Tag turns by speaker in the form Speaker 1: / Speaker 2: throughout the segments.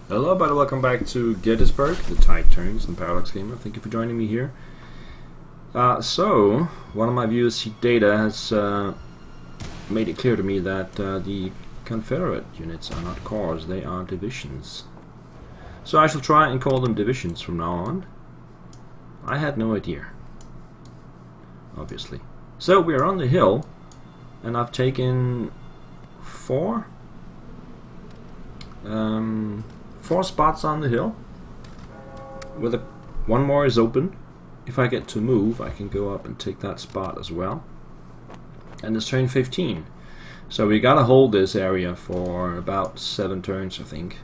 Speaker 1: Hello everybody, welcome back to Gettysburg, the Tide Turns and Paradox Gamer. Thank you for joining me here. So, one of my viewers, Data, has made it clear to me that the Confederate units are not corps, they are divisions. So I shall try and call them divisions from now on. I had no idea, obviously. So we are on the hill, and I've taken four spots on the hill. With one more is open. If I get to move, I can go up and take that spot as well. And it's turn 15. So we gotta hold this area for about 7 turns, I think.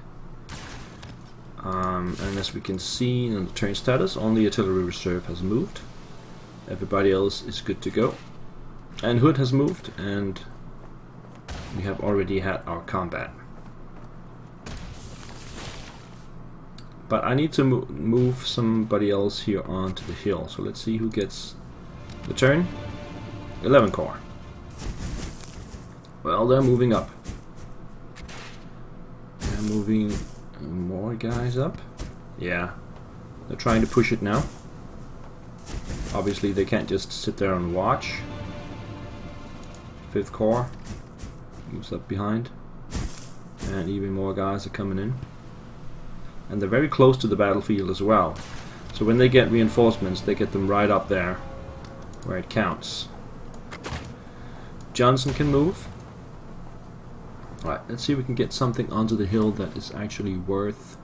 Speaker 1: And as we can see in the turn status, only artillery reserve has moved. Everybody else is good to go. And Hood has moved, and we have already had our combat. But I need to move somebody else here onto the hill. So let's see who gets the turn. 11 Corps. Well, they're moving up. They're moving more guys up. Yeah, they're trying to push it now. Obviously, they can't just sit there and watch. 5th Corps moves up behind. And even more guys are coming in. And they're very close to the battlefield as well. So when they get reinforcements, they get them right up there where it counts. Johnson can move. Alright, let's see if we can get something onto the hill that is actually worth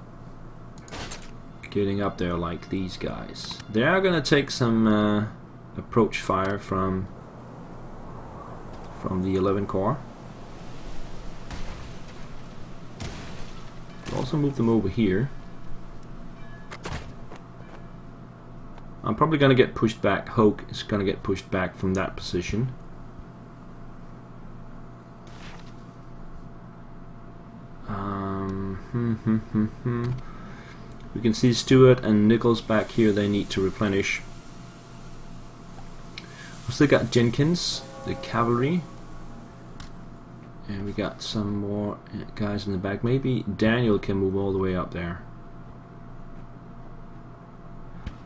Speaker 1: getting up there, like these guys. They are going to take some approach fire from the 11 Corps. We'll also move them over here. I'm probably going to get pushed back. Hoke is going to get pushed back from that position. We can see Stewart and Nichols back here. They need to replenish. We still got Jenkins, the cavalry. And we got some more guys in the back. Maybe Daniel can move all the way up there.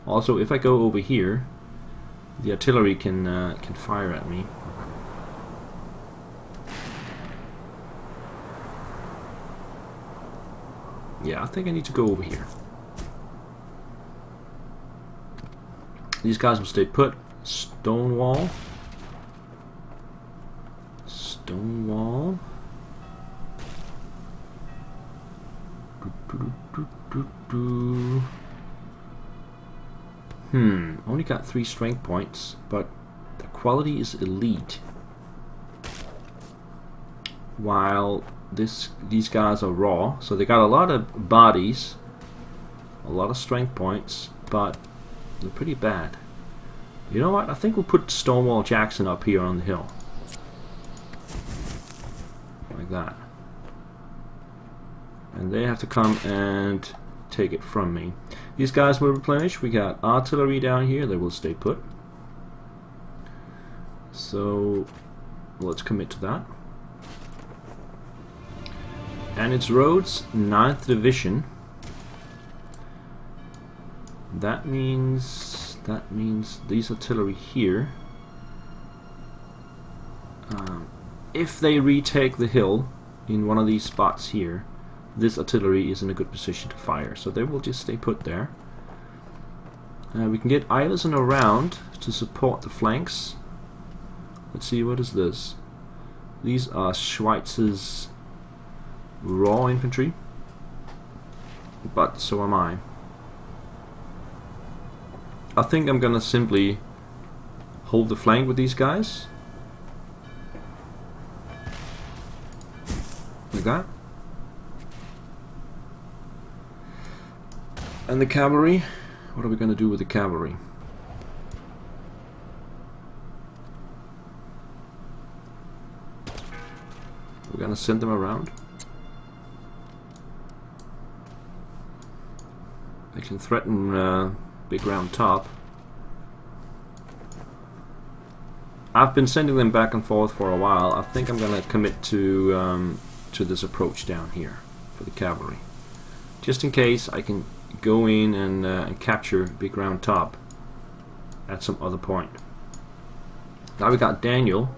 Speaker 1: Also, if I go over here, the artillery can fire at me. Yeah, I think I need to go over here. These guys will stay put. Stonewall. Stonewall. Only got 3 strength points, but the quality is elite. While these guys are raw, so they got a lot of bodies, a lot of strength points, but they're pretty bad. You know what? I think we'll put Stonewall Jackson up here on the hill. Like that. And they have to come and take it from me. These guys will replenish. We got artillery down here. They will stay put. So let's commit to that. And it's Rhodes, 9th Division. That means these artillery here. If they retake the hill in one of these spots here, this artillery is in a good position to fire, so they will just stay put there. We can get Iverson around to support the flanks. Let's see, what is this? These are Schweitz's raw infantry, but so am I. I think I'm gonna simply hold the flank with these guys. Like that. And the cavalry, what are we going to do with the cavalry? We're going to send them around. They can threaten big round top. I've been sending them back and forth for a while. I think I'm going to commit to this approach down here for the cavalry. just in case I can go in and capture big round top at some other point. Now we got Daniel.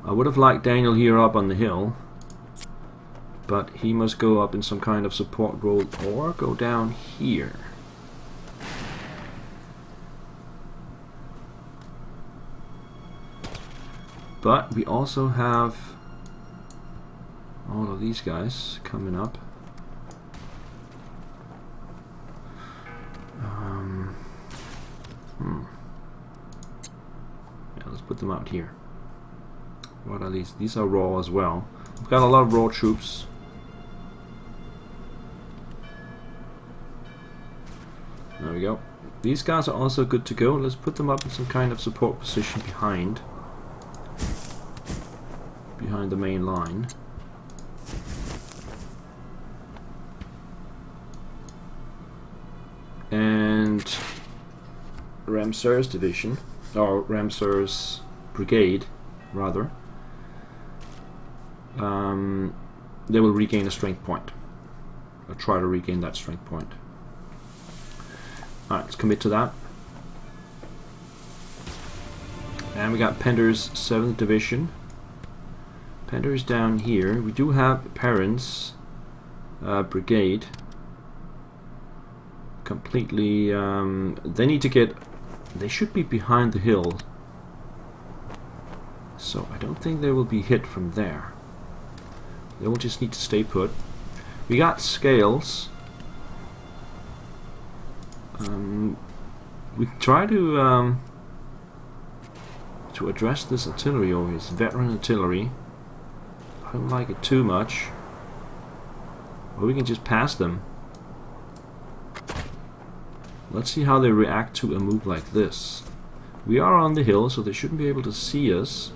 Speaker 1: I would have liked Daniel here up on the hill, but he must go up in some kind of support role or go down here. But we also have all of these guys coming up. Yeah, let's put them out here. What are these? These are raw as well. We've got a lot of raw troops. There we go. These guys are also good to go. Let's put them up in some kind of support position behind the main line. And Ramsar's division, or Ramsar's brigade, rather, they will regain a strength point, or try to regain that strength point. Alright, let's commit to that. And we got Pender's 7th Division. Pender's down here. We do have Perrin's brigade. Completely, they need to get, they should be behind the hill. So I don't think they will be hit from there. They will just need to stay put. We got Scales. We try to address this artillery over here. It's veteran artillery. I don't like it too much. Or we can just pass them. Let's see how they react to a move like this. We are on the hill, so they shouldn't be able to see us.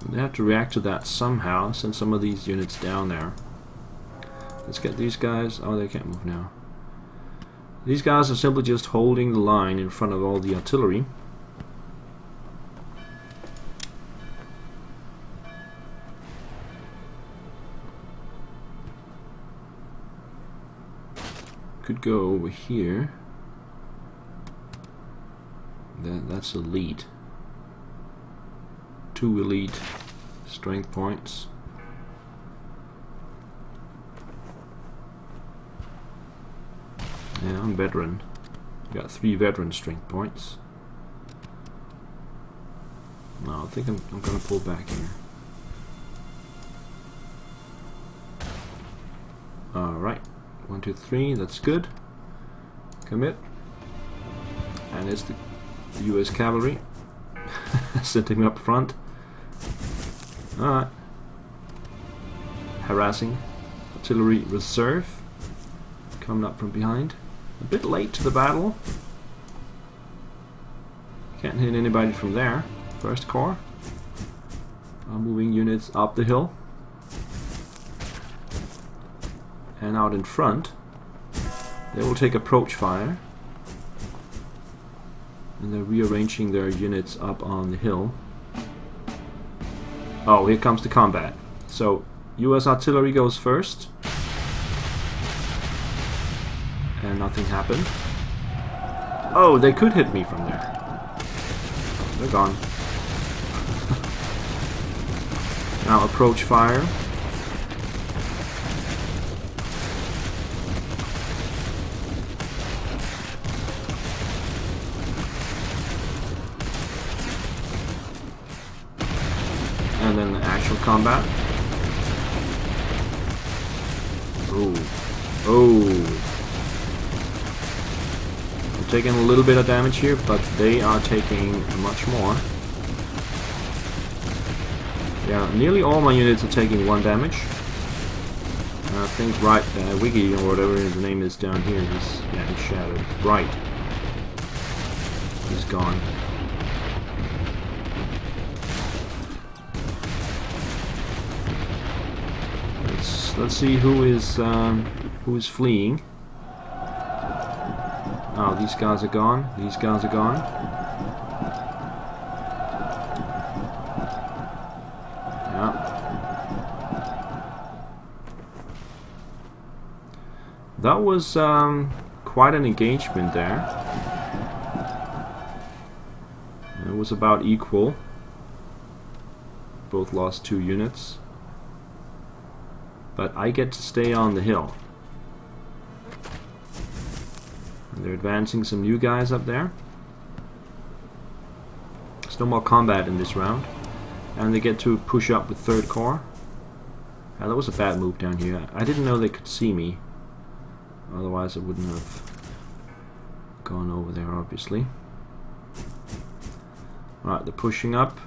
Speaker 1: They have to react to that somehow. Send some of these units down there. Let's get these guys. Oh, they can't move now. These guys are simply just holding the line in front of all the artillery. Could go over here. That's elite. 2 elite strength points. Yeah, I'm veteran. Got 3 veteran strength points. No, I think I'm gonna pull back here. Alright. 1, 2, 3, that's good. Commit. And it's the US cavalry. Sitting up front. Alright. Harassing artillery reserve. Coming up from behind. A bit late to the battle. Can't hit anybody from there. First Corps. Moving units up the hill. And out in front, they will take approach fire, and they're rearranging their units up on the hill. Oh, here comes the combat. So US artillery goes first, and nothing happened. Oh, they could hit me from there. They're gone. Now approach fire. And then the actual combat. Oh. I'm taking a little bit of damage here, but they are taking much more. Yeah, nearly all my units are taking 1 damage. I think Wiggy, or whatever his name is down here, he's shattered. Right. He's gone. Let's see who is fleeing. Oh, these guys are gone. These guys are gone. Yeah. That was quite an engagement there. It was about equal. Both lost 2 units. But I get to stay on the hill. And they're advancing some new guys up there. There's no more combat in this round. And they get to push up with 3rd Corps. That was a bad move down here. I didn't know they could see me. Otherwise I wouldn't have gone over there, obviously. Right, they're pushing up.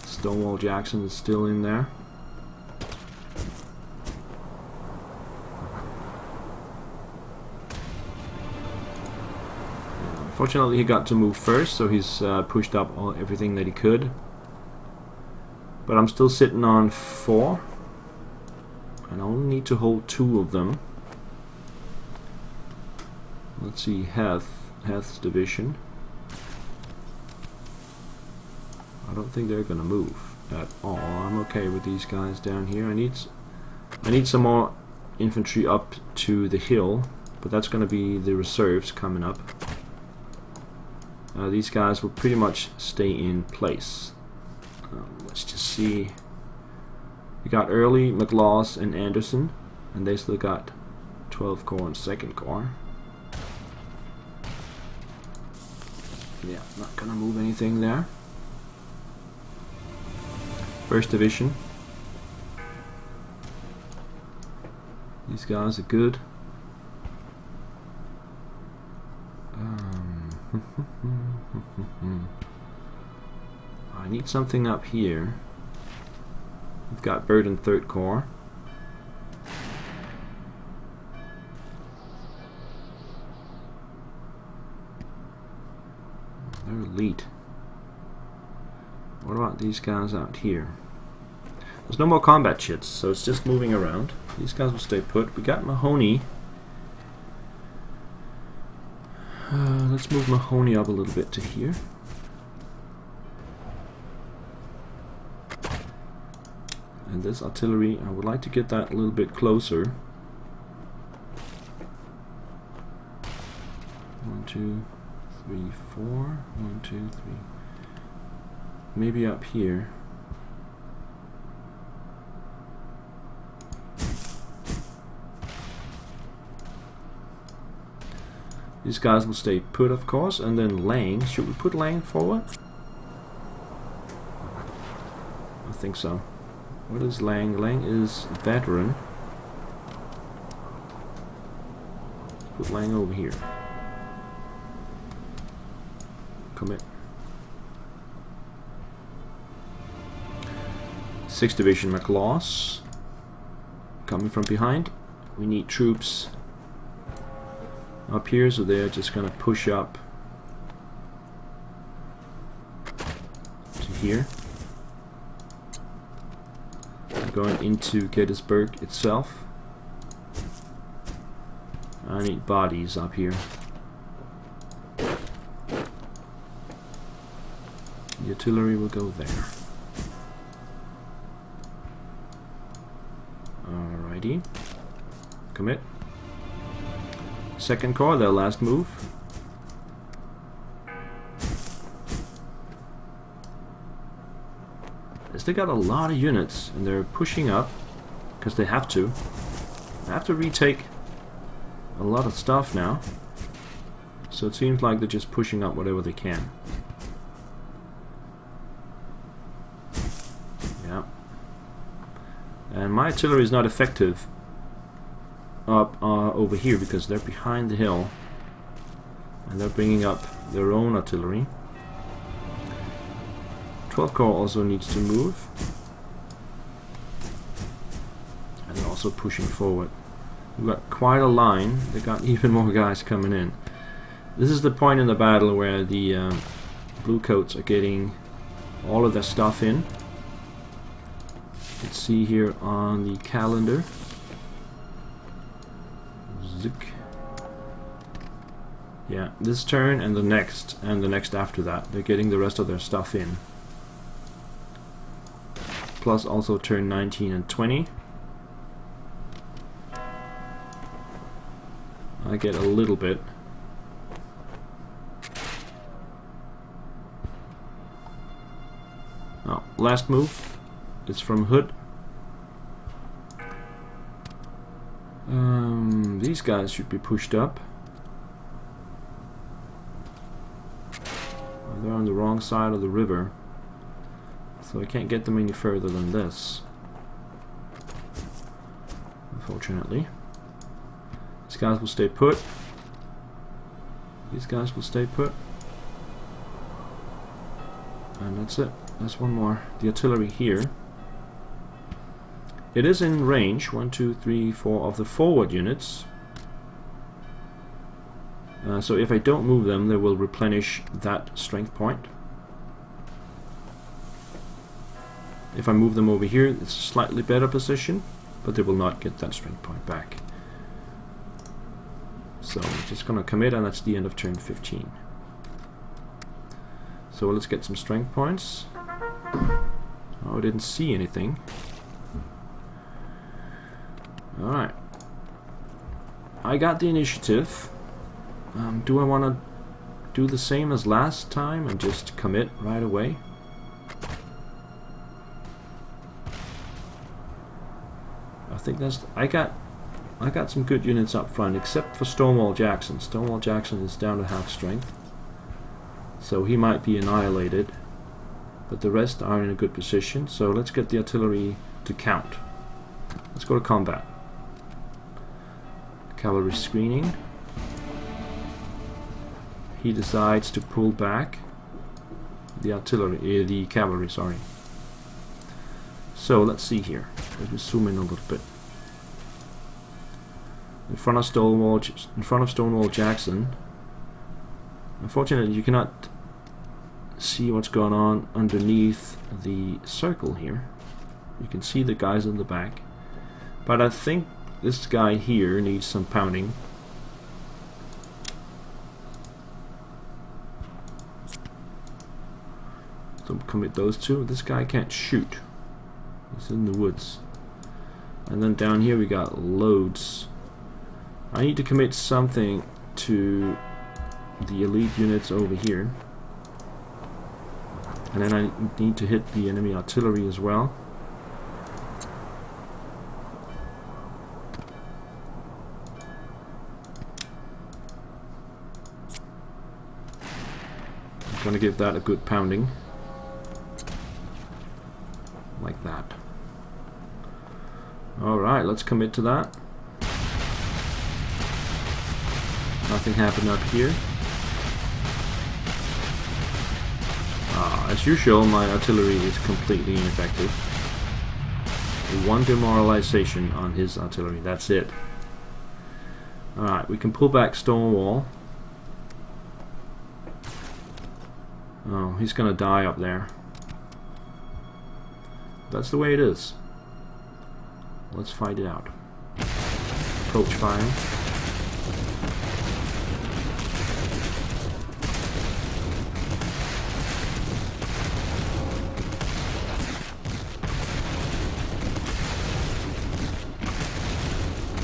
Speaker 1: Stonewall Jackson is still in there. Fortunately, he got to move first, so he's pushed up everything that he could. But I'm still sitting on 4, and I only need to hold 2 of them. Let's see, Heth's division. I don't think they're gonna move at all. I'm okay with these guys down here. I need some more infantry up to the hill, but that's gonna be the reserves coming up. These guys will pretty much stay in place. Let's just see. We got Early, McLaws, and Anderson, and they still got 12 Corps and 2nd Corps. Yeah, not gonna move anything there. 1st Division. These guys are good. I need something up here. We've got Bird and 3rd Corps. They're elite. What about these guys out here? There's no more combat chits, so it's just moving around. These guys will stay put. We got Mahoney. Let's move Mahoney up a little bit to here. And this artillery, I would like to get that a little bit closer. 1, 2, 3, 4. 1, 2, 3. Maybe up here. These guys will stay put, of course, and then Lang. Should we put Lang forward? I think so. What is Lang? Lang is veteran. Put Lang over here. Commit. 6th Division McLaws. Coming from behind. We need troops up here, so they're just gonna push up to here. Going into Gettysburg itself. I need bodies up here. The artillery will go there. Alrighty. Commit. 2nd Corps, their last move. They got a lot of units, and they're pushing up because they have to. They have to retake a lot of stuff now. So it seems like they're just pushing up whatever they can. Yeah. And my artillery is not effective up over here because they're behind the hill. And they're bringing up their own artillery. 12th Corps also needs to move. And they're also pushing forward. We've got quite a line. They've got even more guys coming in. This is the point in the battle where the blue coats are getting all of their stuff in. Let's see here on the calendar. Zook. Yeah, this turn and the next after that. They're getting the rest of their stuff in. Plus also turn 19 and 20. I get a little bit. Oh, last move. It's from Hood. These guys should be pushed up. They're on the wrong side of the river, so I can't get them any further than this, unfortunately. These guys will stay put. These guys will stay put. And that's it. There's one more. The artillery here. It is in range, 1, 2, 3, 4 of the forward units. So if I don't move them, they will replenish that strength point. If I move them over here, it's a slightly better position, but they will not get that strength point back. So I'm just gonna commit, and that's the end of turn 15. So let's get some strength points. Oh, I didn't see anything. Alright. I got the initiative. Do I want to do the same as last time and just commit right away? I think that's... I got some good units up front, except for Stonewall Jackson. Stonewall Jackson is down to half strength, so he might be annihilated. But the rest are in a good position, so let's get the artillery to count. Let's go to combat. Cavalry screening. He decides to pull back the artillery, the cavalry, sorry. So let's see here. Let me zoom in a little bit. In front of Stonewall Jackson. Unfortunately, you cannot see what's going on underneath the circle here. You can see the guys in the back, but I think this guy here needs some pounding. So commit those two. This guy can't shoot. He's in the woods. And then down here we got loads. I need to commit something to the elite units over here. And then I need to hit the enemy artillery as well. I'm gonna give that a good pounding. Like that. Alright, let's commit to that. Nothing happened up here. As usual, my artillery is completely ineffective. One demoralization on his artillery, that's it. Alright, we can pull back Stonewall. Oh, he's gonna die up there. That's the way it is. Let's fight it out. Approach fire.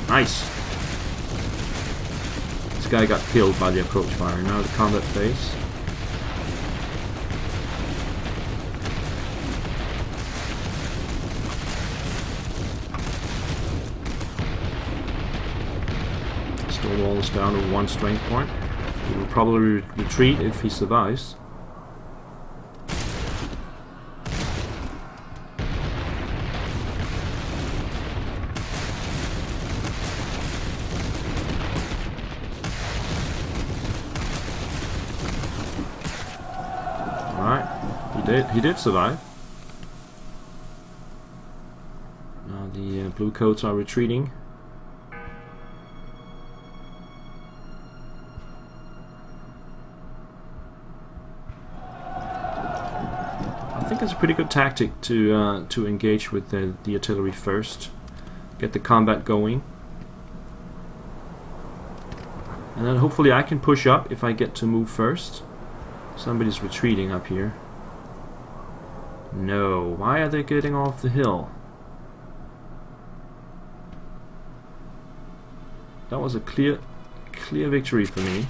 Speaker 1: Nice! This guy got killed by the approach fire. Now the combat phase. Stonewall is down to 1 strength point. He will probably retreat if he survives. He did survive. Now the blue coats are retreating. I think it's a pretty good tactic to engage with the artillery first, get the combat going, and then hopefully I can push up if I get to move first. Somebody's retreating up here. No, why are they getting off the hill? That was a clear clear victory for me.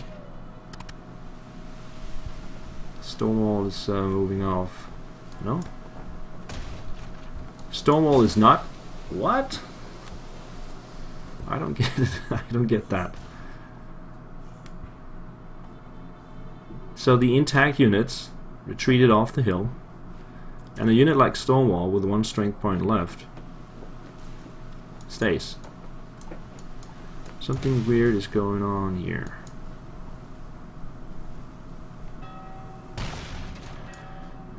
Speaker 1: Stonewall is moving off. No? Stonewall is not? What? I don't get it. I don't get that. So the intact units retreated off the hill, and a unit like Stonewall with 1 strength point left stays. Something weird is going on here.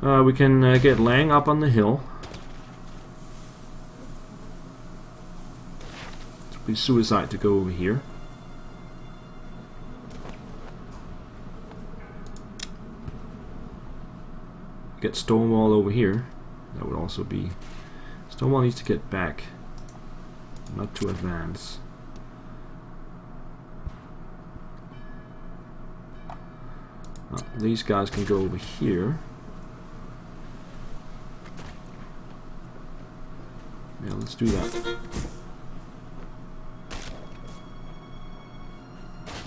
Speaker 1: We can get Lang up on the hill. It would be suicide to go over here. Get Stonewall over here. That would also be... Stonewall needs to get back, not to advance. These guys can go over here. Yeah, let's do that.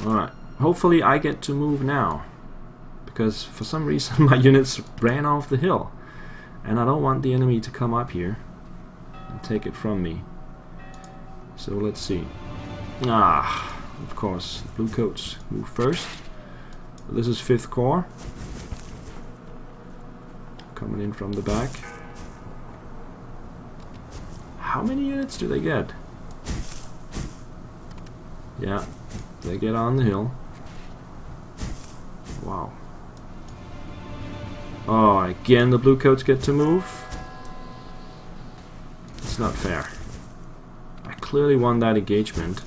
Speaker 1: Alright, hopefully I get to move now, because for some reason my units ran off the hill, and I don't want the enemy to come up here and take it from me. So let's see. Of course, blue coats move first. This is 5th Corps coming in from the back. How many units do they get? Yeah, they get on the hill. Wow. Oh, again the blue coats get to move? It's not fair. I clearly won that engagement,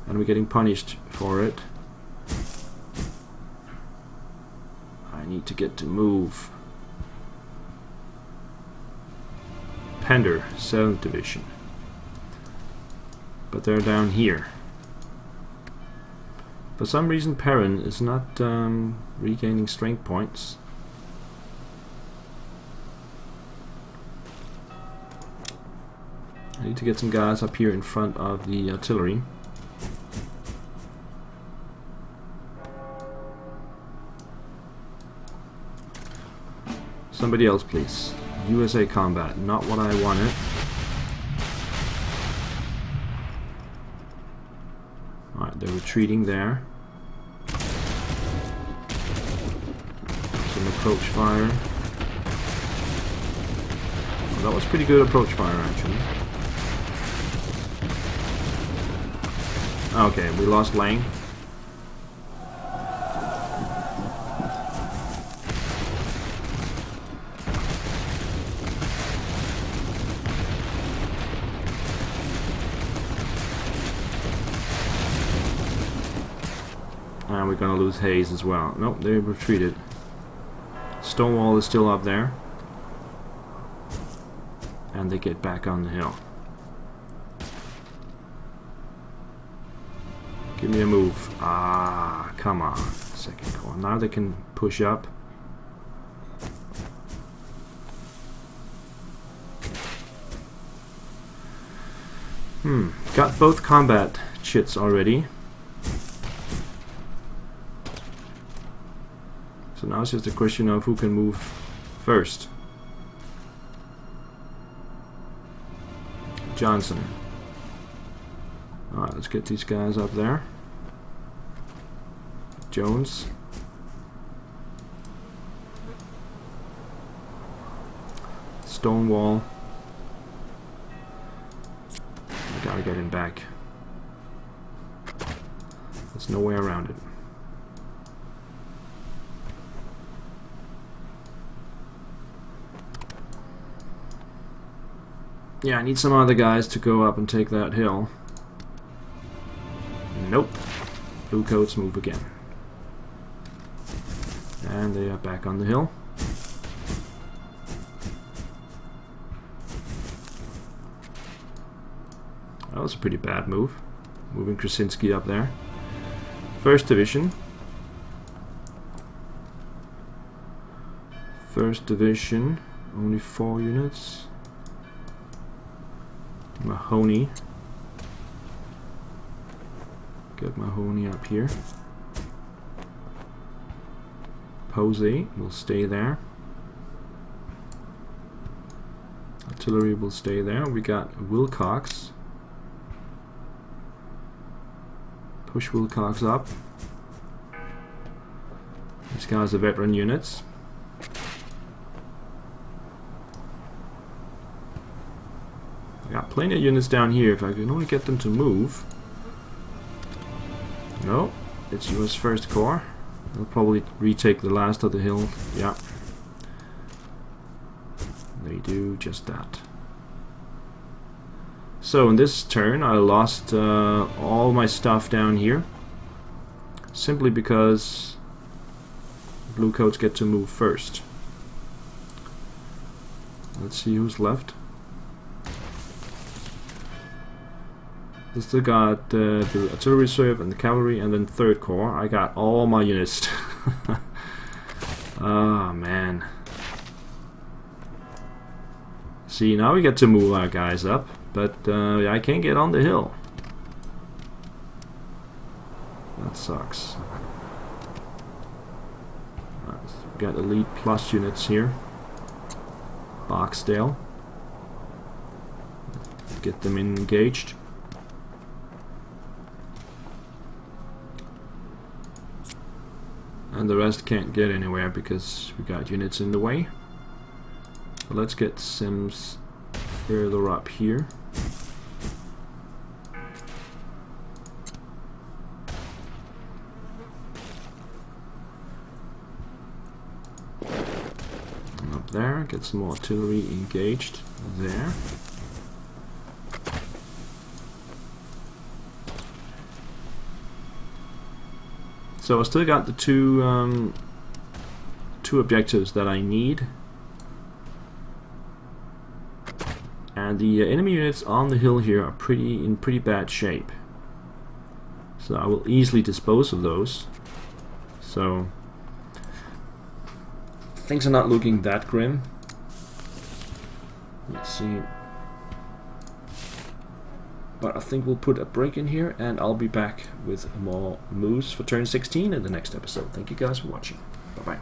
Speaker 1: and we're getting punished for it. I need to get to move. Pender, 7th Division. But they're down here. For some reason Perrin is not regaining strength points. I need to get some guys up here in front of the artillery. Somebody else, please. USA combat, not what I wanted. Alright, they're retreating there. Some approach fire. Oh, that was pretty good approach fire, actually. Okay, we lost Lang. And we're gonna lose Hayes as well. Nope, they retreated. Stonewall is still up there. And they get back on the hill. Give me a move. Come on. 2nd Corps. Now they can push up. Got both combat chits already. So now it's just a question of who can move first. Johnson. Alright, let's get these guys up there. Jones. Stonewall. I gotta get him back. There's no way around it. Yeah, I need some other guys to go up and take that hill. Nope. Blue coats move again. And they are back on the hill. That was a pretty bad move. Moving Krasinski up there. 1st Division. 1st Division. Only 4 units. Mahoney. Get Mahoney up here. Posey will stay there. Artillery will stay there. We got Wilcox. Push Wilcox up. These guys are veteran units. I got plenty of units down here if I can only get them to move. No, it's US 1st Corps. They'll probably retake the last of the hill. Yeah. They do just that. So in this turn I lost all my stuff down here. Simply because blue coats get to move first. Let's see who's left. I still got the artillery reserve and the cavalry, and then 3rd Corps. I got all my units. Oh man. See, now we get to move our guys up, but I can't get on the hill. That sucks. We got elite plus units here. Barksdale. Get them engaged. And the rest can't get anywhere because we got units in the way. So let's get Sims further up here. And up there, get some more artillery engaged there. So I still got the two objectives that I need, and the enemy units on the hill here are in pretty bad shape. So I will easily dispose of those. So things are not looking that grim. Let's see. But I think we'll put a break in here, and I'll be back with more moves for turn 16 in the next episode. Thank you guys for watching. Bye bye.